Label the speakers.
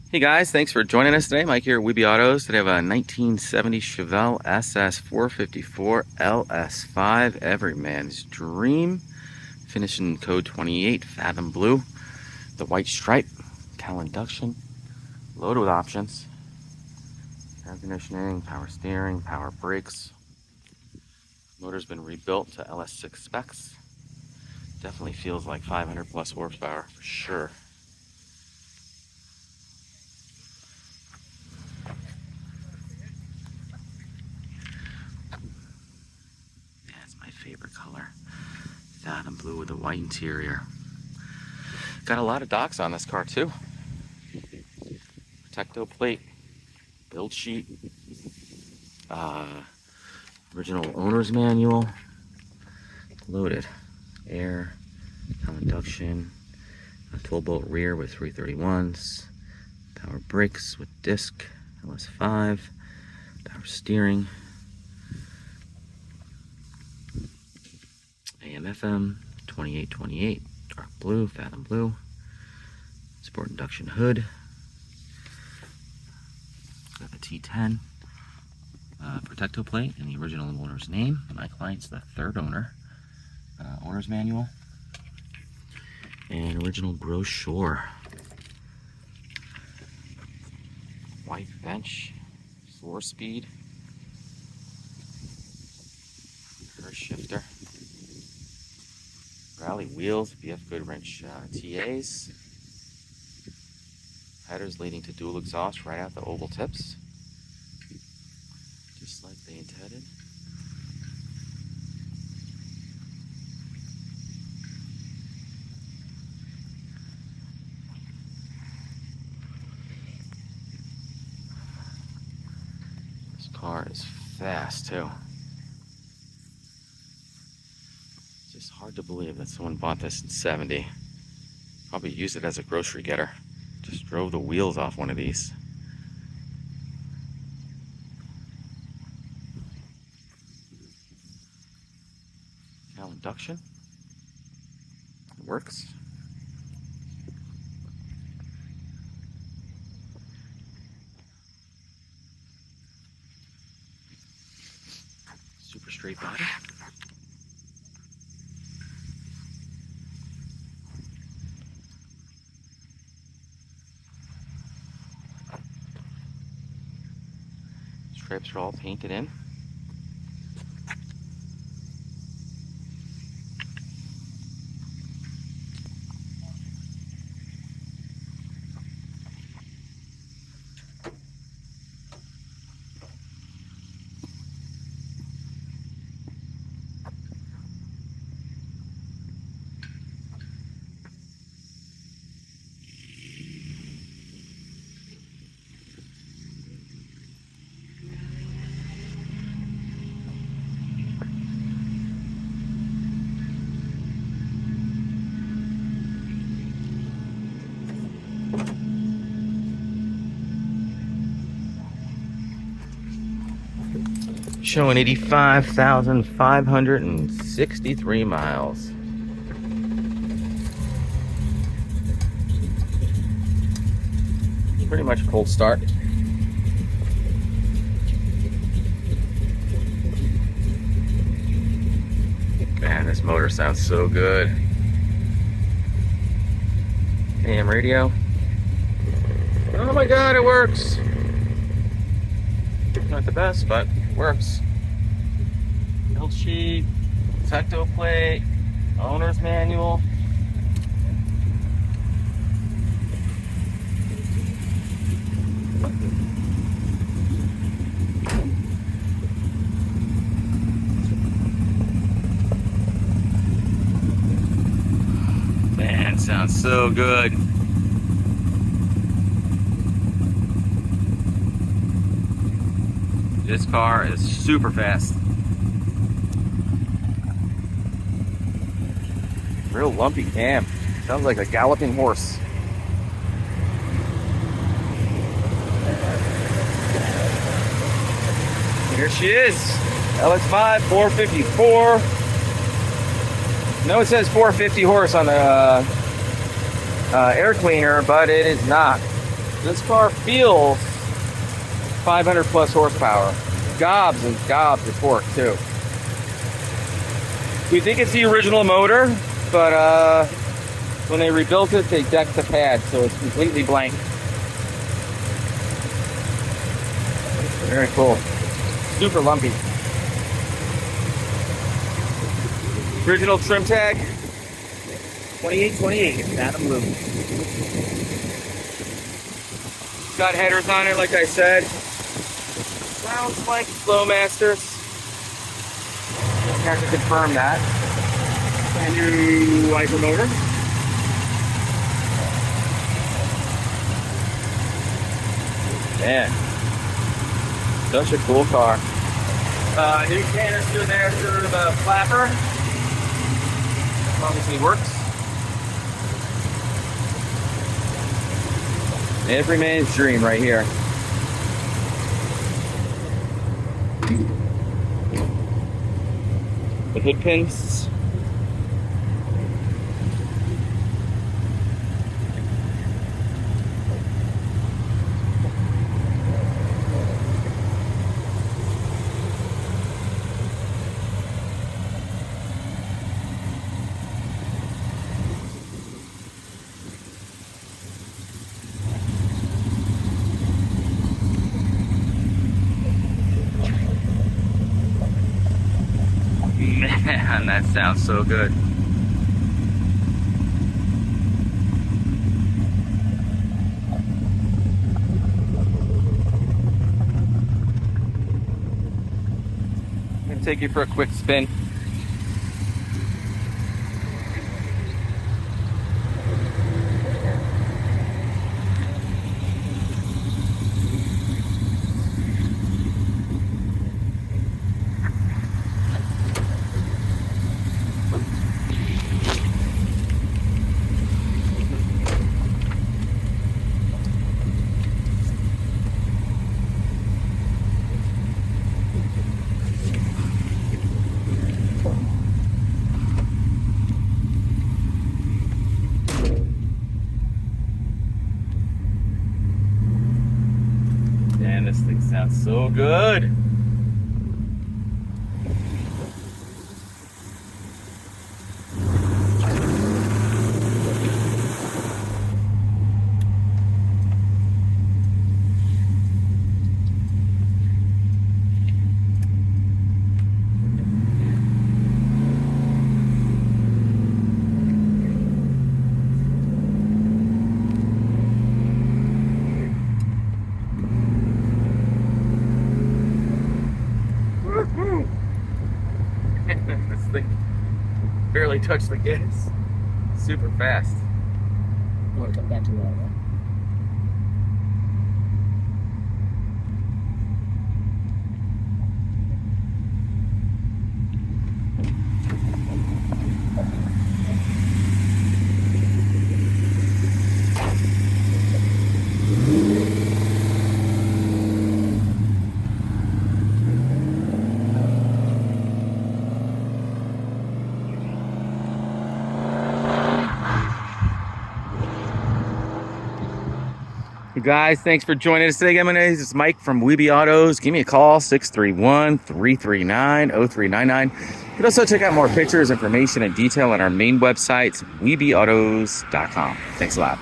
Speaker 1: Hey guys, thanks for joining us today. Mike here at WeBe Autos. Today I have a 1970 Chevelle SS 454 LS5, every man's dream. Finishing code 28, Fathom blue, the white stripe, Cowl induction, loaded with options. Air conditioning, power steering, power brakes. Motor's been rebuilt to LS6 specs. Definitely feels like 500 plus horsepower for sure. That's my favorite color. Fathom blue with a white interior. Got a lot of docs on this car too. Protecto plate, build sheet, original owner's manual, loaded. Air, induction, a 12-bolt rear with 331s, power brakes with disc, LS5, power steering, AM FM, 2828, dark blue, Fathom blue, sport induction hood, got the T10, Protecto plate and the original owner's name. My client's the third owner. Owner's manual and original brochure. White bench, 4-speed, Hurst Shifter, rally wheels, BF Goodwrench TAs, headers leading to dual exhaust right out the oval tips, just like they intended. This car is fast too. It's just hard to believe that someone bought this in '70. Probably used it as a grocery getter. Just drove the wheels off one of these. Cowl induction. It works. Super straight body. Stripes are all painted in. Showing 85,563 miles. Pretty much a cold start. Man, this motor sounds so good. AM radio. Oh my God, it works. Not the best, but it works. Build sheet, Protecto plate, owner's manual. Man, it sounds so good. This car is super fast. Real lumpy cam. Sounds like a galloping horse. Here she is. LS5 454. No, it says 450 horse on the air cleaner, but it is not. This car feels 500 plus horsepower. Gobs and gobs of torque too. We think it's the original motor, but when they rebuilt it, they decked the pad, so it's completely blank. Very cool. Super lumpy. Original trim tag, 2828, Fathom blue. Got headers on it, like I said. Sounds like Flowmasters. Have to confirm that. Brand new wiper motor. Man, such a cool car. New canister there for the flapper. Obviously works. Every man's dream right here. The hood pins. Man, that sounds so good. I'm gonna take you for a quick spin. Man, this thing sounds so good. This thing barely touched the gas. Super fast.
Speaker 2: You want to come back to that, right?
Speaker 1: Guys, thanks for joining us today. This is Mike from WeBe Autos. Give me a call, 631-339-0399. You can also check out more pictures, information, and detail on our main website, webeautos.com. Thanks a lot.